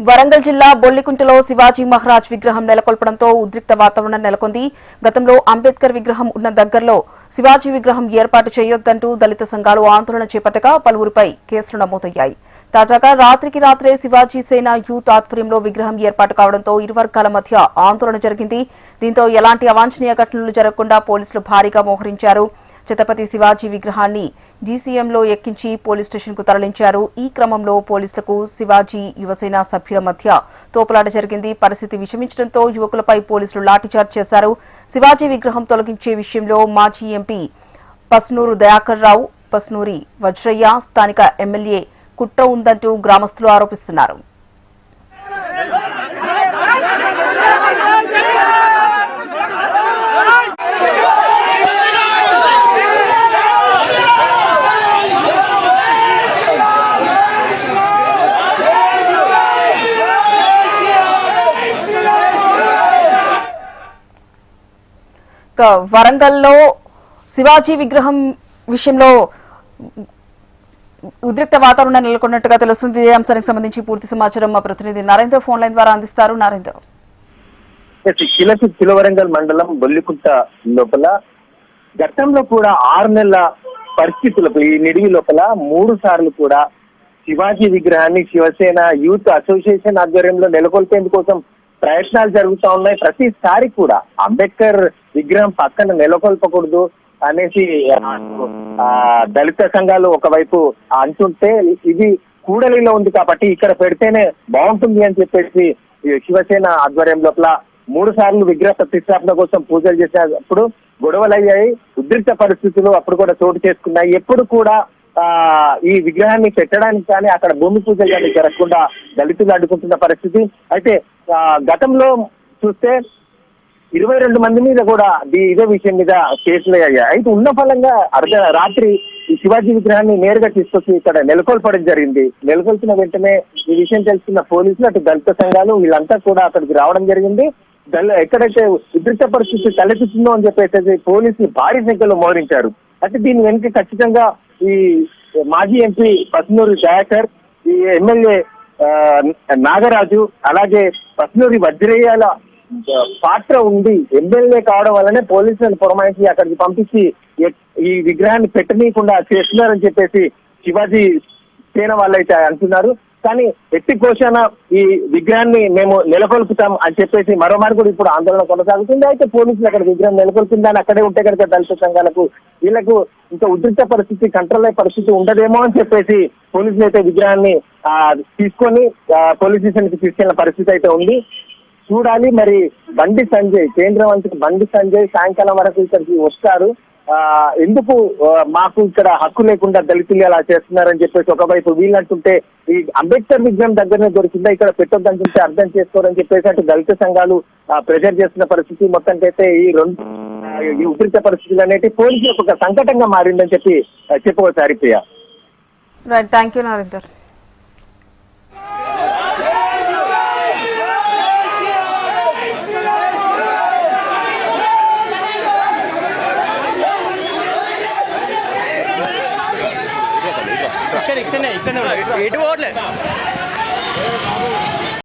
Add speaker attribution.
Speaker 1: వరంగల్ జిల్లా బొల్లికుంటలో శివాజీ మహారాజ్ విగ్రహం నెలకొల్పడంతో ఉద్రిక్త వాతావరణం నెలకొంది. గతంలో అంబేద్కర్ విగ్రహం ఉన్న దగ్గరలో శివాజీ విగ్రహం ఏర్పాటు చేయొద్దంటూ దళిత సంఘాలు ఆందోళన చేపట్టగా పలువురిపై కేసులు నమోదయ్యాయి. తాజాగా రాత్రికి రాత్రే శివాజీ సేన యూత్ ఆధ్వర్యంలో విగ్రహం ఏర్పాటు కావడంతో ఇరు వర్గాల మధ్య ఆందోళన జరిగింది. దీంతో ఎలాంటి అవాంఛనీయ ఘటనలు జరగకుండా పోలీసులు భారీగా మోహరించారు. ఛత్రపతి శివాజీ విగ్రహాన్ని జీసీఎంలో ఎక్కించి పోలీస్ స్టేషన్కు తరలించారు. ఈ క్రమంలో పోలీసులకు శివాజీ యువసేన సభ్యుల మధ్య తోపులాట జరిగింది. పరిస్థితి విషమించడంతో యువకులపై పోలీసులు లాఠీచార్జ్ చేశారు. శివాజీ విగ్రహం తొలగించే విషయంలో మాజీ ఎంపీ పస్నూరు దయాకర్ రావు, పస్నూరి వజ్రయ్య, స్థానిక ఎమ్మెల్యే కుట్ర ఉందంటూ గ్రామస్తులు ఆరోపిస్తున్నారు. వరంగల్లో శివాజీ విగ్రహం విషయంలో ఉద్రిక్త వాతావరణం నెలకొన్నట్టుగా తెలుస్తుంది. ఇదే అంశానికి సంబంధించి పూర్తి సమాచారం మా ప్రతినిధి నరేందర్ ఫోన్ లైన్ ద్వారా అందిస్తారు. నరేందర్,
Speaker 2: వరంగల్ మండలం బొల్లికుంట లోపల గతంలో కూడా 6 నెలల పరిస్థితులకు ఈ నిడివి లోపల 3 సార్లు కూడా శివాజీ విగ్రహాన్ని శివసేన యూత్ అసోసియేషన్ ఆధ్వర్యంలో నెలకొల్పేందుకోసం ప్రయత్నాలు జరుగుతూ ఉన్నాయి. ప్రతిసారి కూడా అంబేద్కర్ విగ్రహం పక్కన నెలకొల్పకూడదు అనేసి దళిత సంఘాలు ఒకవైపు అంటుంటే ఇది కూడలిలో ఉంది కాబట్టి ఇక్కడ పెడితేనే బాగుంటుంది అని చెప్పేసి శివసేన ఆధ్వర్యం లోపల 3 సార్లు విగ్రహ ప్రతిష్టాపన కోసం పూజలు చేసినప్పుడు గొడవలు అయ్యాయి. ఉద్రిక్త పరిస్థితులు అప్పుడు కూడా చోటు చేసుకున్నాయి. ఎప్పుడు కూడా ఈ విగ్రహాన్ని పెట్టడానికి కానీ అక్కడ భూమి పూజలు కానీ జరగకుండా దళితులు అడ్డుకుంటున్న పరిస్థితి. అయితే గతంలో చూస్తే 22 మంది మీద కూడా ఇదే విషయం మీద కేసులు అయ్యాయి. అయితే ఉన్న ఫలంగా రాత్రి ఈ శివాజీ విగ్రహాన్ని నేరుగా తీసుకొచ్చి ఇక్కడ నెలకొల్పడం జరిగింది. నెలకొల్పిన వెంటనే ఈ విషయం తెలుసుకున్న పోలీసులు అటు దళిత సంఘాలు వీళ్ళంతా కూడా అక్కడికి రావడం జరిగింది. ఎక్కడైతే ఉద్రిక్త పరిస్థితి తలెత్తుతుందో అని చెప్పేసి పోలీసులు భారీ సంఖ్యలో మోహరించారు. అయితే దీని వెనుక ఖచ్చితంగా ఈ మాజీ ఎంపీ పస్నూరి దయాకర్, ఈ ఎమ్మెల్యే నాగరాజు, అలాగే పస్నూరి వజ్రయ్యాల పాత్ర ఉంది. ఎమ్మెల్యే కావడం వల్లనే పోలీసులను పురమాయించి అక్కడికి పంపించి ఈ విగ్రహాన్ని పెట్టనీయకుండా చేస్తున్నారని చెప్పేసి శివాజీ సేన వాళ్ళైతే అంటున్నారు. కానీ ఎట్టి కోశాన ఈ విగ్రహాన్ని మేము నెలకొల్పుతాం అని చెప్పేసి మరోమారు కూడా ఇప్పుడు ఆందోళన కొనసాగుతుంది. అయితే పోలీసులు అక్కడ విగ్రహం నెలకొల్పిందని అక్కడే ఉంటే కనుక దళిత సంఘాలకు వీళ్లకు ఇంకా ఉద్రిక్త పరిస్థితి కంట్రోల్ అయ్యే పరిస్థితి ఉండదేమో అని చెప్పేసి పోలీసులు అయితే విగ్రహాన్ని తీసుకొని పోలీస్ స్టేషన్ కి తీసుకెళ్లిన పరిస్థితి అయితే ఉంది. చూడాలి మరి. బండి సంజయ్, కేంద్ర మంత్రి బండి సంజయ్ సాయంకాలం వరకు ఇక్కడికి వస్తారు. ఎందుకు మాకు ఇక్కడ హక్కు లేకుండా దళితులు అలా చేస్తున్నారని చెప్పేసి ఒకవైపు వీళ్ళంటుంటే ఈ అంబేద్కర్ విగ్రహం దగ్గరనే దొరికిందా, ఇక్కడ పెట్టొద్దంటుంటే అర్థం చేసుకోరని చెప్పేసి అటు దళిత సంఘాలు ప్రెజర్ చేస్తున్న పరిస్థితి. మొత్తానికైతే ఈ ఉద్రిక్త పరిస్థితులు అనేవి పోలీసులకు ఒక సంకటంగా మారిందని చెప్పి చెప్పవచ్చు. Haripriya.
Speaker 1: Right, thank you Narender.
Speaker 3: ఇక్కడ ఎటు పోవట్లేదు.